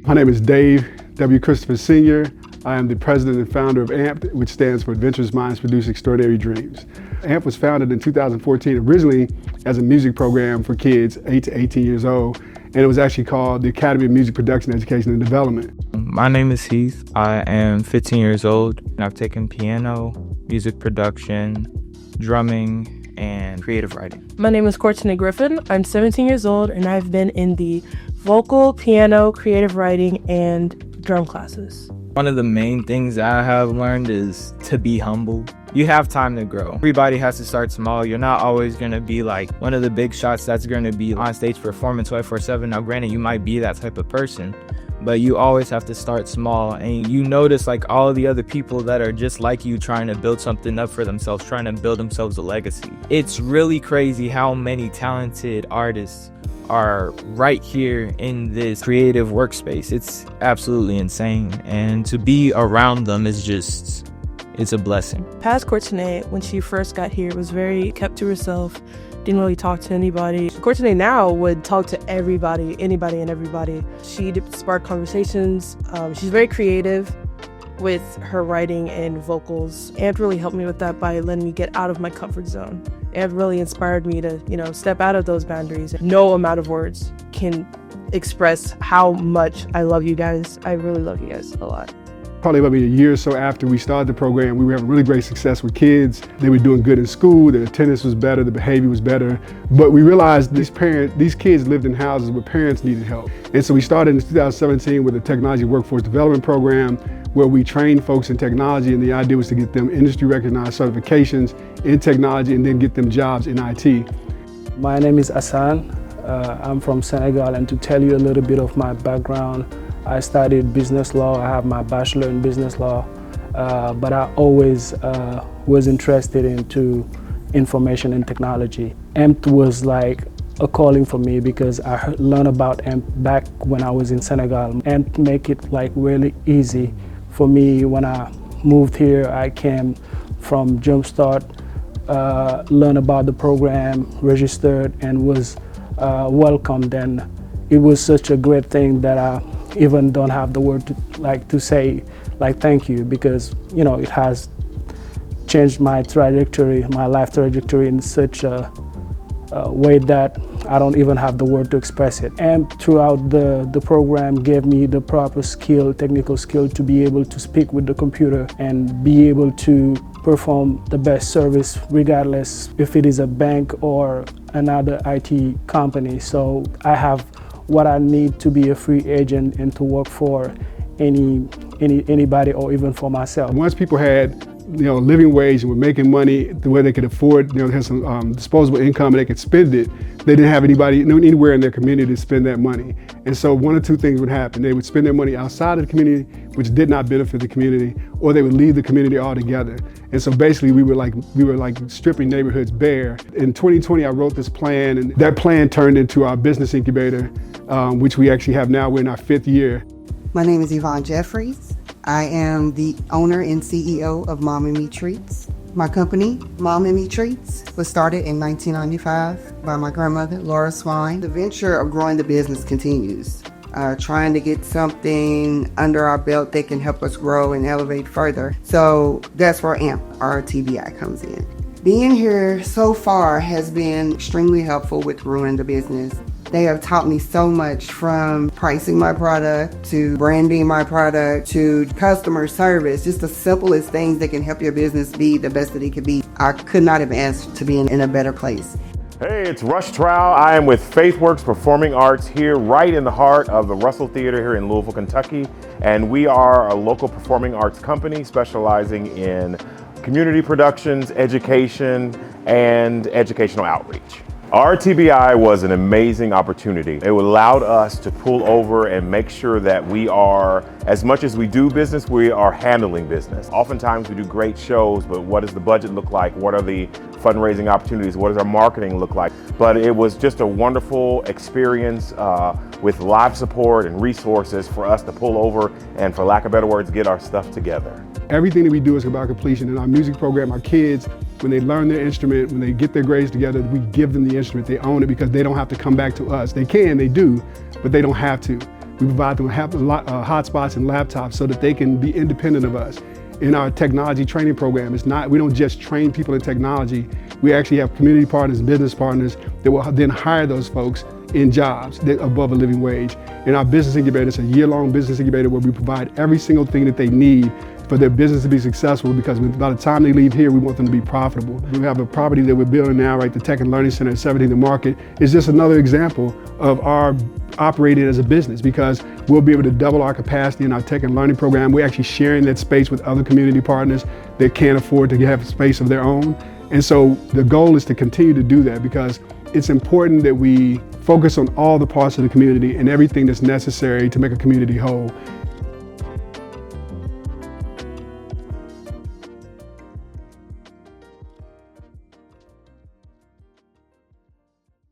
My name is Dave W. Christopher Sr. I am the president and founder of AMP, which stands for Adventurous Minds Produce Extraordinary Dreams. AMP was founded in 2014 originally as a music program for kids 8 to 18 years old, and it was actually called the Academy of Music Production, Education, and Development. My name is Heath. I am 15 years old, and I've taken piano, music production, drumming, and creative writing. My name is Courtney Griffin. I'm 17 years old, and I've been in the vocal, piano, creative writing, and drum classes. One of the main things I have learned is to be humble. You have time to grow. Everybody has to start small. You're not always going to be like one of the big shots that's going to be on stage performing 24/7. Now, granted, you might be that type of person, but you always have to start small. And you notice like all of the other people that are just like you, trying to build something up for themselves, trying to build themselves a legacy. It's really crazy how many talented artists are right here in this creative workspace. It's absolutely insane, and to be around them is just, it's a blessing. Past Courtney, when she first got here, was very kept to herself, didn't really talk to anybody. Courtney now would talk to everybody, anybody and everybody. She'd spark conversations. She's very creative with her writing and vocals. AMP really helped me with that by letting me get out of my comfort zone. AMP really inspired me to, step out of those boundaries. No amount of words can express how much I love you guys. I really love you guys a lot. Probably about a year or so after we started the program, we were having really great success with kids. They were doing good in school, their attendance was better, the behavior was better. But we realized these kids lived in houses where parents needed help. And so we started in 2017 with a technology workforce development program where we trained folks in technology, and the idea was to get them industry recognized certifications in technology and then get them jobs in IT. My name is Hassan. I'm from Senegal, and to tell you a little bit of my background, I studied business law. I have my bachelor in business law, but I always was interested into information and technology. AMP was like a calling for me because I learned about AMP back when I was in Senegal. AMP make it like really easy for me. When I moved here, I came from Jumpstart, learned about the program, registered, and was welcomed. And it was such a great thing that I even don't have the word to say thank you, because it has changed my trajectory, my life trajectory in such a way that I don't even have the word to express it. And throughout the program gave me the proper skill, technical skill, to be able to speak with the computer and be able to perform the best service regardless if it is a bank or another IT company. So I have what I need to be a free agent and to work for anybody or even for myself. Once people had living wage and were making money the way they could afford, had some disposable income and they could spend it, they didn't have anywhere in their community to spend that money. And so one of two things would happen. They would spend their money outside of the community, which did not benefit the community, or they would leave the community altogether. And so basically we were like stripping neighborhoods bare. In 2020, I wrote this plan, and that plan turned into our business incubator, which we actually have now. We're in our 5th year. My name is Yvonne Jeffries. I am the owner and CEO of Mom and Me Treats. My company, Mom and Me Treats, was started in 1995 by my grandmother, Laura Swine. The venture of growing the business continues, trying to get something under our belt that can help us grow and elevate further. So that's where AMP, our TBI, comes in. Being here so far has been extremely helpful with growing the business. They have taught me so much, from pricing my product to branding my product to customer service, just the simplest things that can help your business be the best that it could be. I could not have asked to be in a better place. Hey, it's Rush Trow. I am with FaithWorks Performing Arts here right in the heart of the Russell Theater here in Louisville, Kentucky. And we are a local performing arts company specializing in community productions, education, and educational outreach. RTBI was an amazing opportunity. It allowed us to pull over and make sure that we are, as much as we do business, we are handling business. Oftentimes we do great shows, but what does the budget look like? What are the fundraising opportunities? What does our marketing look like? But it was just a wonderful experience with live support and resources for us to pull over and, for lack of better words, get our stuff together. Everything that we do is about completion. In our music program, our kids, when they learn their instrument, when they get their grades together, we give them the instrument. They own it because they don't have to come back to us. They can, they do, but they don't have to. We provide them hotspots and laptops so that they can be independent of us. In our technology training program, we don't just train people in technology, we actually have community partners and business partners that will then hire those folks in jobs above a living wage. In our business incubator, it's a year-long business incubator where we provide every single thing that they need for their business to be successful, because by the time they leave here, we want them to be profitable. We have a property that we're building now, right, the Tech and Learning Center at 17th and Market, is just another example of our operating as a business, because we'll be able to double our capacity in our Tech and Learning program. We're actually sharing that space with other community partners that can't afford to have space of their own. And so the goal is to continue to do that, because it's important that we focus on all the parts of the community and everything that's necessary to make a community whole.